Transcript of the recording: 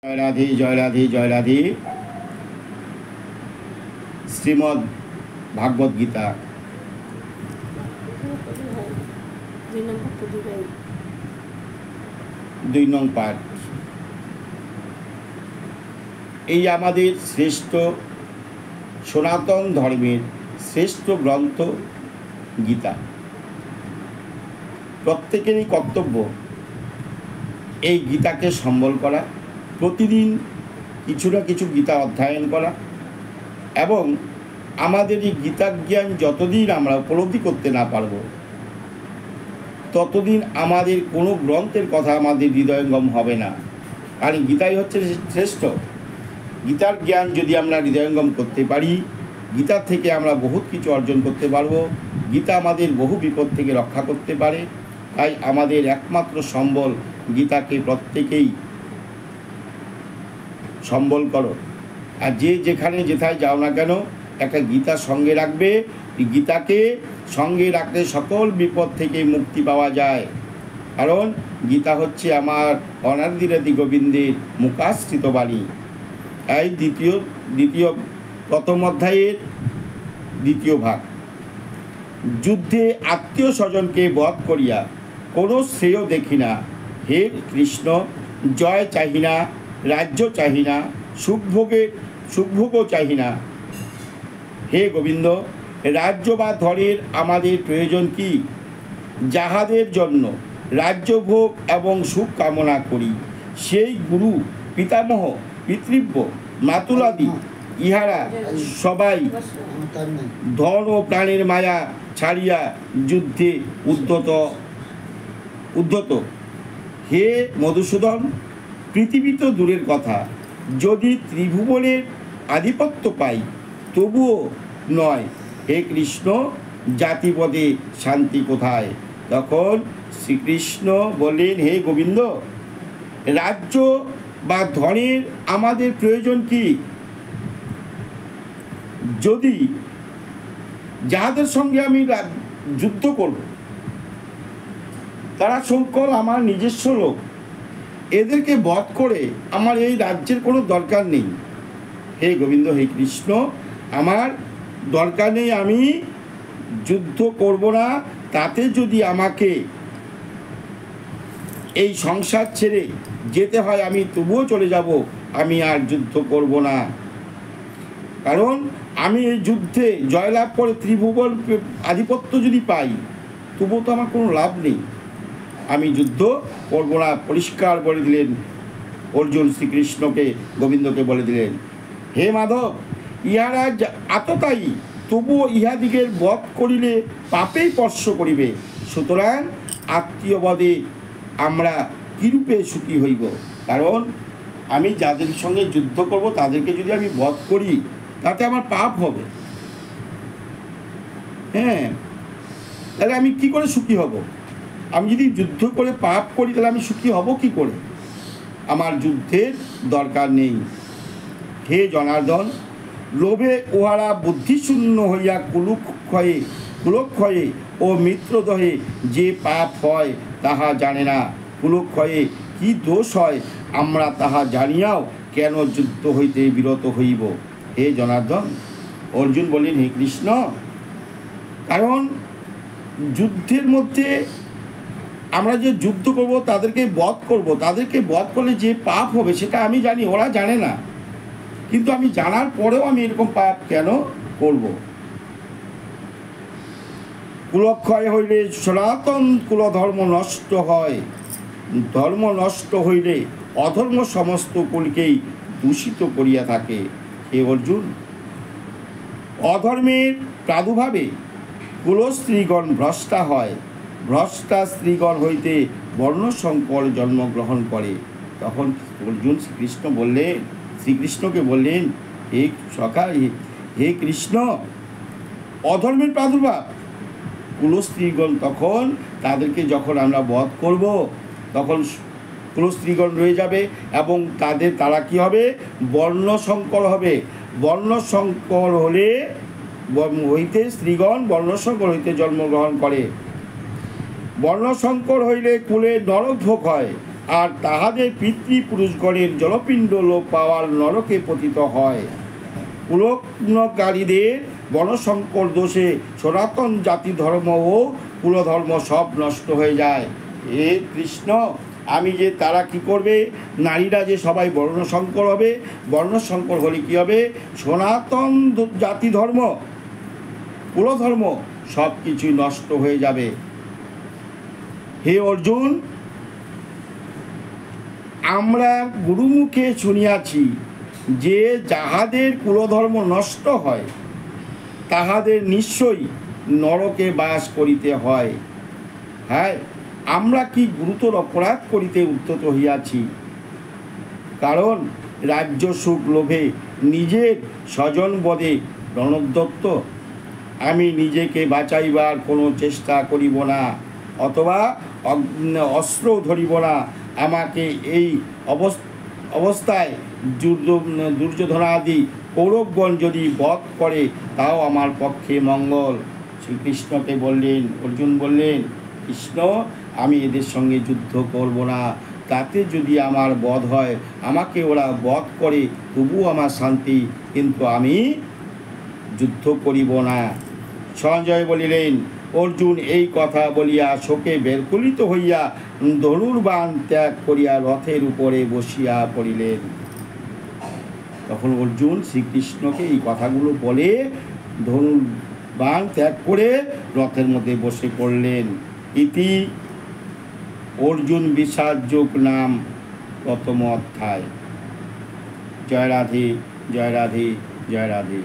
জয় রাধে জয় রাধে জয় রাধে। শ্রীমদ্ ভাগবত গীতা 2 নং পাঠ। এই আমাদের শ্রেষ্ঠ সনাতন ধর্মের শ্রেষ্ঠ গ্রন্থ গীতা। প্রত্যেকেরই কর্তব্য এই গীতাকে সম্বল করা, প্রতিদিন কিছু না কিছু গীতা অধ্যয়ন করা, এবং আমাদের এই গীতা জ্ঞান যতদিন আমরা উপলব্ধি করতে না পারব ততদিন আমাদের কোনো গ্রন্থের কথা আমাদের হৃদয়ঙ্গম হবে না। কারণ গীতাই হচ্ছে শ্রেষ্ঠ। গীতার জ্ঞান যদি আমরা হৃদয়ঙ্গম করতে পারি, গীতা থেকে আমরা বহুত কিছু অর্জন করতে পারবো। গীতা আমাদের বহু বিপদ থেকে রক্ষা করতে পারে। তাই আমাদের একমাত্র সম্বল গীতাকে প্রত্যেকেই সম্বল করো। আর যে যেখানে যেথায় যাও না কেন একটা গীতা সঙ্গে রাখবে। গীতাকে সঙ্গে রাখলে সকল বিপদ থেকে মুক্তি পাওয়া যায়। কারণ গীতা হচ্ছে আমার অনাদিরাদি গোবিন্দের মুখাশ্রিত বাণী। এই দ্বিতীয় প্রথম অধ্যায়ের দ্বিতীয় ভাগ। যুদ্ধে আত্মীয় স্বজনকে বধ করিয়া কোনো শ্রেয় দেখি না। হে কৃষ্ণ, জয় চাহি না, রাজ্য চাহি না, সুখভোগও চাহি না। হে গোবিন্দ, রাজ্য বা ধনের আমাদের প্রয়োজন কি? যাহাদের জন্য রাজ্যভোগ এবং সুখ কামনা করি, সেই গুরু পিতামহ পিতৃব্য মাতুলাদি ইহারা সবাই ধন ও প্রাণের মায়া ছাড়িয়া যুদ্ধে উদ্ধত। হে মধুসূদন, পৃথিবী তো দূরের কথা, যদি ত্রিভুবনের আধিপত্য পাই তবুও নয়। হে কৃষ্ণ, জাতিপদে শান্তি কোথায়? তখন শ্রীকৃষ্ণ বললেন, হে গোবিন্দ, রাজ্য বা ধনের আমাদের প্রয়োজন কি? যদি যাহাদের সঙ্গে আমি যুদ্ধ করব তারা সকল আমার নিজস্ব লোক, এদেরকে বধ করে আমার এই রাজ্যের কোনো দরকার নেই। হে গোবিন্দ, হে কৃষ্ণ, আমার দরকার নেই, আমি যুদ্ধ করব না। তাতে যদি আমাকে এই সংসার ছেড়ে যেতে হয় আমি তবুও চলে যাব, আমি আর যুদ্ধ করব না। কারণ আমি এই যুদ্ধে জয়লাভ করে ত্রিভুবন আধিপত্য যদি পাই তবুও তো আমার কোনো লাভ নেই, আমি যুদ্ধ করব না। পরিষ্কার বলে দিলেন অর্জুন শ্রীকৃষ্ণকে, গোবিন্দকে বলে দিলেন, হে মাধব, ইহারা আততায়ী, তবুও ইহাদিগের বধ করিলে পাপেই স্পর্শ করিবে। সুতরাং আত্মীয়বধে আমরা কিরূপে সুখী হইব? কারণ আমি যাদের সঙ্গে যুদ্ধ করব তাদেরকে যদি আমি বধ করি তাতে আমার পাপ হবে। হ্যাঁ, তাহলে আমি কি করে সুখী হব? আমি যদি যুদ্ধ করে পাপ করি তাহলে আমি সুখী হব কি করে? আমার যুদ্ধের দরকার নেই। হে জনার্দন, লোভে উহারা বুদ্ধিশূন্য হইয়া কুলক্ষয়ে ও মিত্রদহে যে পাপ হয় তাহা জানে না। কুলক্ষয়ে কি দোষ হয় আমরা তাহা জানিয়াও কেন যুদ্ধ হইতে বিরত হইব? হে জনার্দন, অর্জুন বলেন, হে কৃষ্ণ, কারণ যুদ্ধের মধ্যে আমরা যে যুদ্ধ করব তাদেরকে বধ করব, তাদেরকে বধ করলে যে পাপ হবে সেটা আমি জানি, ওরা জানে না। কিন্তু আমি জানার পরেও আমি এরকম পাপ কেন করব? কুলক্ষয় হইলে সনাতন কুলধর্ম নষ্ট হয়। ধর্ম নষ্ট হইলে অধর্ম সমস্ত কুলকেই দূষিত করিয়া থাকে। হে অর্জুন, অধর্মের প্রাদুর্ভাবে কুলস্ত্রীগণ ভ্রষ্টা হয়। ভ্রষ্টা স্ত্রীগণ হইতে বর্ণসংকর জন্মগ্রহণ করে। তখন অর্জুন শ্রীকৃষ্ণকে বললেন, হে সখা, হে কৃষ্ণ, অধর্মের প্রাদুর্ভাব কুলস্ত্রীগণ, তখন তাদেরকে যখন আমরা বধ করব তখন কুলস্ত্রীগণ রয়ে যাবে এবং তারা কি হবে? বর্ণসংকর হবে। বর্ণসংকর হইতে স্ত্রীগণ বর্ণসংকর হইতে জন্মগ্রহণ করে। বর্ণসংকর হইলে কুলে নরক ভোগ হয়। আর তাহাদের পিতৃপুরুষগণের জলপিণ্ড লোপ পাওয়ার নরকে পতিত হয়। কুলগ্নকারীদের বর্ণসংকর দোষে সনাতন জাতি ধর্ম ও কুলধর্ম সব নষ্ট হয়ে যায়। এ কৃষ্ণ, আমি যে তারা কি করবে, নারীরা যে সবাই বর্ণসংকর হবে, বর্ণসংকর হলে কি হবে, সনাতন জাতি ধর্ম কুলধর্ম সব কিছুই নষ্ট হয়ে যাবে। হে অর্জুন, আমরা গুরুমুখে শুনিয়াছি যে যাহাদের কুলধর্ম নষ্ট হয় তাহাদের নিশ্চয়ই নরকে বাস করিতে হয়। হ্যাঁ, আমরা কি গুরুতর অপরাধ করিতে উদ্যত হইয়াছি? কারণ রাজ্য সুখ লোভে নিজের স্বজনবধে রণদত্ত আমি নিজেকে বাঁচাইবার কোনো চেষ্টা করিব না, অথবা অস্ত্র ধরিব না। আমাকে এই অবস্থায় দুর্যোধনাদি কৌরবগণ যদি বধ করে তাও আমার পক্ষে মঙ্গল। শ্রীকৃষ্ণকে বললেন, অর্জুন বললেন, কৃষ্ণ, আমি এদের সঙ্গে যুদ্ধ করব না, তাতে যদি আমার বধ হয়, আমাকে ওরা বধ করে তবু আমার শান্তি, কিন্তু আমি যুদ্ধ করিব না। সঞ্জয় বলিলেন, অর্জুন এই কথা বলিয়া শোকে বেরকুলিত হইয়া ধনুর্বাণ ত্যাগ করিয়া রথের উপরে বসিয়া পড়িলেন। তখন অর্জুন শ্রীকৃষ্ণকে এই কথাগুলো বলে ধনুর্বাণ ত্যাগ করে রথের মধ্যে বসে পড়লেন। ইতি অর্জুন বিষাদ যোগ নাম প্রথম অধ্যায়। জয় রাধে, জয় রাধে, জয় রাধে।